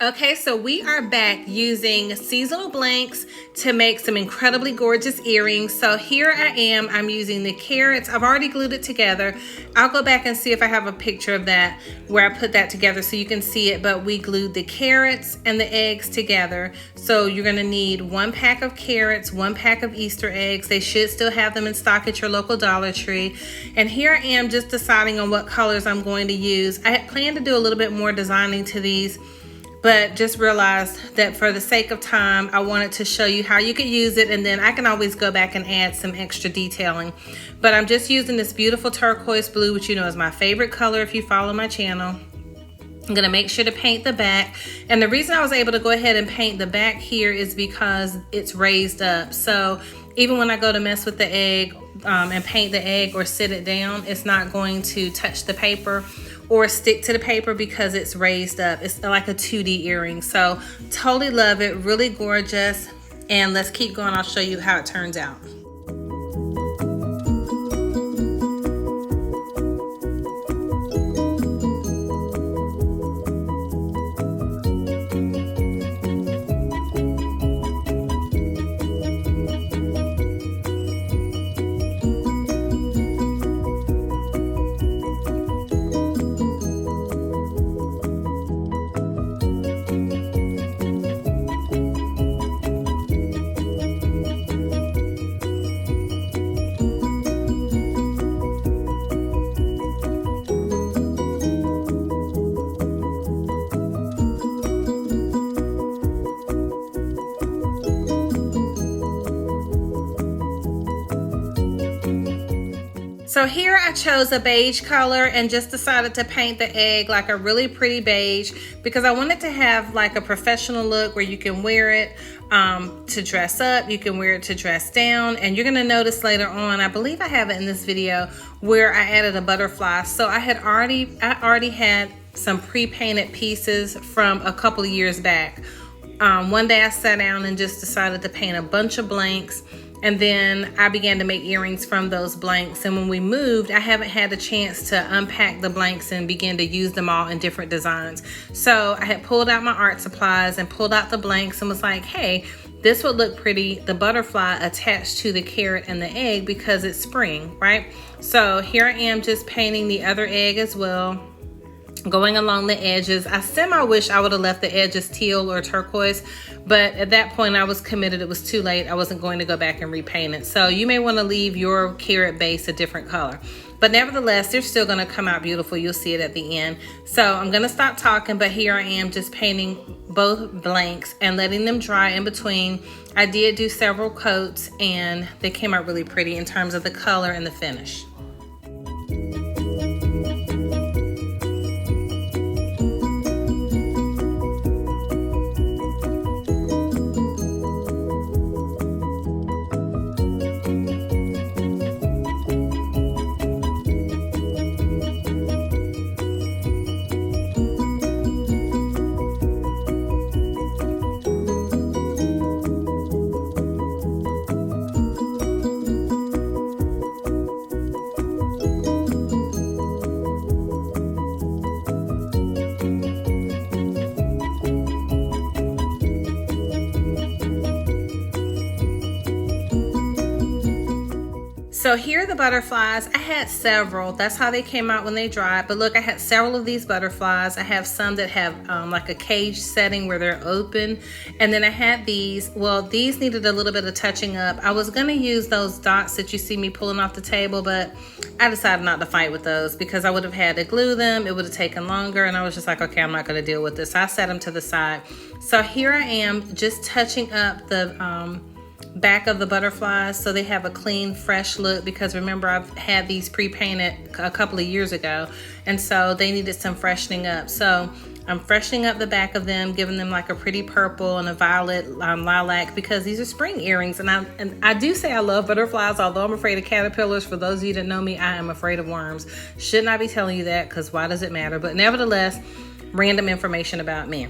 Okay, so we are back using seasonal blanks to make some incredibly gorgeous earrings. So here I am, I'm using the carrots. I've already glued it together. I'll go back and see if I have a picture of that where I put that together so you can see it, but we glued the carrots and the eggs together. So you're gonna need 1 pack of carrots, 1 pack of Easter eggs. They should still have them in stock at your local Dollar Tree. And here I am just deciding on what colors I'm going to use. I had planned to do a little bit more designing to these, but just realized that for the sake of time, I wanted to show you how you could use it, and then I can always go back and add some extra detailing. But I'm just using this beautiful turquoise blue, which you know is my favorite color if you follow my channel. I'm gonna make sure to paint the back. And the reason I was able to go ahead and paint the back here is because it's raised up. So even when I go to mess with the egg and paint the egg or sit it down, it's not going to touch the paper or stick to the paper because it's raised up. It's like a 2D earring. So totally love it, really gorgeous. And let's keep going, I'll show you how it turns out. So here I chose a beige color and just decided to paint the egg like a really pretty beige because I wanted to have like a professional look where you can wear it to dress up, you can wear it to dress down, and you're gonna notice later on, I believe I have it in this video, where I added a butterfly. So I already had some pre-painted pieces from a couple of years back. One day I sat down and just decided to paint a bunch of blanks. And then I began to make earrings from those blanks. And when we moved, I haven't had a chance to unpack the blanks and begin to use them all in different designs. So I had pulled out my art supplies and pulled out the blanks and was like, hey, this would look pretty, the butterfly attached to the carrot and the egg because it's spring, right? So here I am just painting the other egg as well, going along the edges. I wish I would have left the edges teal or turquoise, but at that point I was committed. It was too late. I wasn't going to go back and repaint it. So you may want to leave your carrot base a different color, but nevertheless, they're still going to come out beautiful. You'll see it at the end. So I'm going to stop talking, but here I am just painting both blanks and letting them dry in between. I did do several coats and they came out really pretty in terms of the color and the finish. So here are the butterflies. I had several. That's how they came out when they dried. But look, I had several of these butterflies. I have some that have like a cage setting where they're open. And then I had these. Well, these needed a little bit of touching up. I was going to use those dots that you see me pulling off the table, but I decided not to fight with those because I would have had to glue them. It would have taken longer. And I was just like, okay, I'm not going to deal with this. I set them to the side. So here I am just touching up the back of the butterflies so they have a clean, fresh look, because remember I've had these pre-painted a couple of years ago, and so they needed some freshening up. So I'm freshening up the back of them, giving them like a pretty purple and a violet lilac, because these are spring earrings. And I do say I love butterflies, although I'm afraid of caterpillars. For those of you that know me, I am afraid of worms. Should not be telling you that, because why does it matter? But nevertheless, random information about me.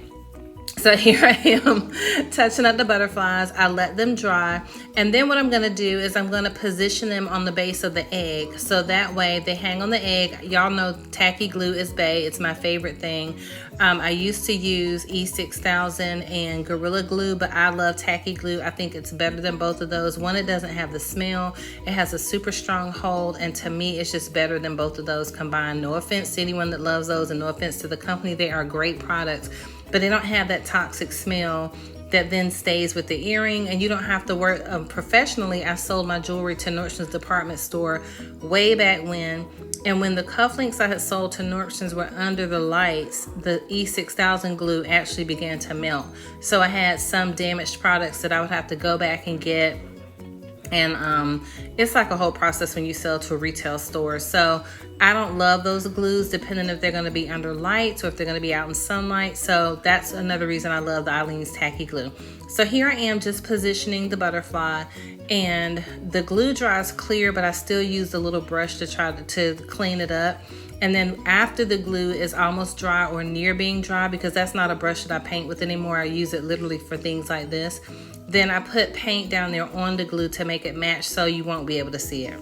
So here I am touching up the butterflies. I let them dry. And then what I'm gonna do is I'm gonna position them on the base of the egg. So that way they hang on the egg. Y'all know tacky glue is bae. It's my favorite thing. I used to use E6000 and Gorilla Glue, but I love tacky glue. I think it's better than both of those. One, it doesn't have the smell. It has a super strong hold. And to me, it's just better than both of those combined. No offense to anyone that loves those, and no offense to the company. They are great products, but they don't have that toxic smell that then stays with the earring, and you don't have to work professionally. I sold my jewelry to Nordstrom's department store way back when, and when the cufflinks I had sold to Nordstrom's were under the lights, the E6000 glue actually began to melt. So I had some damaged products that I would have to go back and get. And it's like a whole process when you sell to a retail store. So I don't love those glues, depending if they're going to be under lights or if they're going to be out in sunlight. So that's another reason I love the Eileen's tacky glue. So here I am just positioning the butterfly, and the glue dries clear, but I still use a little brush to try to clean it up. And then after the glue is almost dry or near being dry, because that's not a brush that I paint with anymore, I use it literally for things like this, then I put paint down there on the glue to make it match so you won't be able to see it.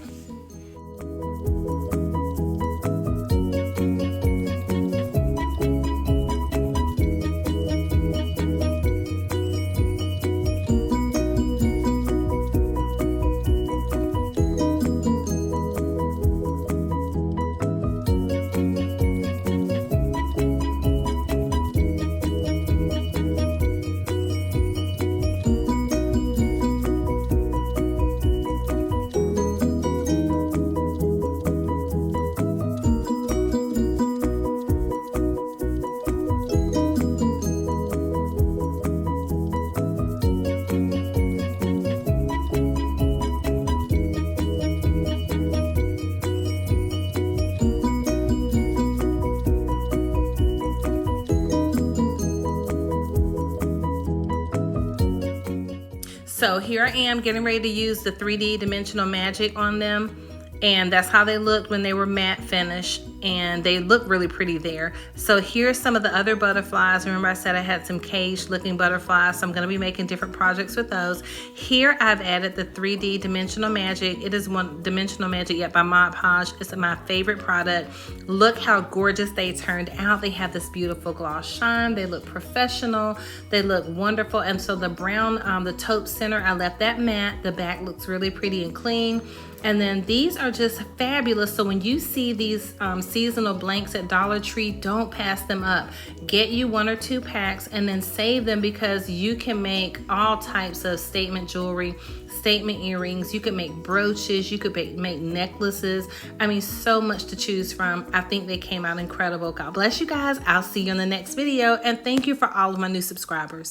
So here I am getting ready to use the 3D Dimensional Magic on them, and that's how they looked when they were matte finish, and they look really pretty there. So here's some of the other butterflies. Remember I said I had some caged looking butterflies, so I'm going to be making different projects with those. Here I've added the 3D Dimensional Magic. It is one Dimensional Magic yet by Mod Podge. It's my favorite product. Look how gorgeous they turned out. They have this beautiful gloss shine. They look professional. They look wonderful. And so the brown, the taupe center, I left that matte. The back looks really pretty and clean. And then these are just fabulous. So when you see these seasonal blanks at Dollar Tree, don't pass them up. Get you 1 or 2 packs and then save them, because you can make all types of statement jewelry, statement earrings. You could make brooches. You could make necklaces. I mean, so much to choose from. I think they came out incredible. God bless you guys. I'll see you in the next video. And thank you for all of my new subscribers.